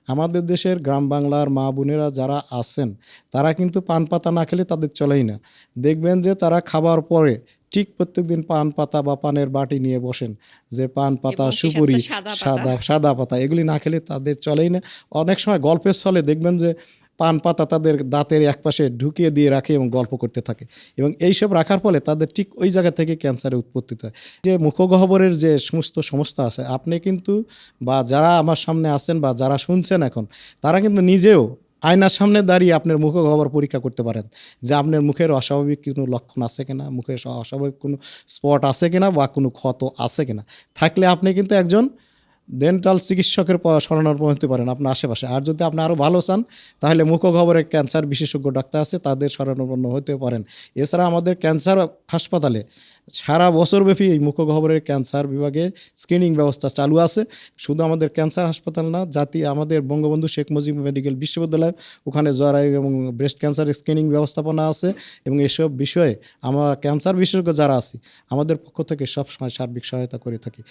আমাদের দেশের গ্রাম বাংলার মা বোনেরা যারা আছেন তারা কিন্তু পান পাতা না খেলে তাদের চলেই না। দেখবেন যে তারা খাবার পরে ঠিক প্রত্যেকদিন পান পাতা বা পানের বাটি নিয়ে বসেন, যে পান পাতা, এবং সেই সাথে সুপুরি, সাদা পাতা। সাদা সাদা পাতা এগুলি না খেলে তাদের চলেই না। অনেক সময় গল্পের ছলে দেখবেন যে পান পাতা তাদের দাঁতের একপাশে ঢুকিয়ে দিয়ে রাখে এবং গল্প করতে থাকে, এবং এইসব রাখার ফলে তাদের ঠিক ওই জায়গা থেকে ক্যান্সারের উৎপত্তি হয়। যে মুখগহ্বরের যে সমস্ত সমস্যা আছে, আপনি কিন্তু বা যারা আমার সামনে আছেন বা যারা শুনছেন এখন, তারা কিন্তু নিজেও আয়নার সামনে দাঁড়িয়ে আপনার মুখগহ্বর পরীক্ষা করতে পারেন যে আপনার মুখের অস্বাভাবিক কোনো লক্ষণ আছে কিনা, মুখের অস্বাভাবিক কোনো স্পট আছে কিনা বা কোনো ক্ষত আছে কিনা। থাকলে আপনি কিন্তু একজন ডেন্টাল চিকিৎসকের শরণাপন্ন হতে পারেন আপনার আশেপাশে। আর যদি আপনি আরও ভালো চান তাহলে মুখগহ্বরের ক্যান্সার বিশেষজ্ঞ ডাক্তার আছে, তাদের শরণাপন্ন হতে পারেন। এছাড়া আমাদের ক্যান্সার হাসপাতালে সারা বছরব্যাপী এই মুখগহ্বরের ক্যান্সার বিভাগে স্ক্রিনিং ব্যবস্থা চালু আছে। শুধু আমাদের ক্যান্সার হাসপাতাল না, আমাদের বঙ্গবন্ধু শেখ মুজিব মেডিকেল বিশ্ববিদ্যালয়, ওখানে জরায়ু এবং ব্রেস্ট ক্যান্সার স্ক্রিনিং ব্যবস্থাপনা আছে, এবং এসব বিষয়ে আমরা ক্যান্সার বিশেষজ্ঞ যারা আছি আমাদের পক্ষ থেকে সবসময় সার্বিক সহায়তা করে থাকি।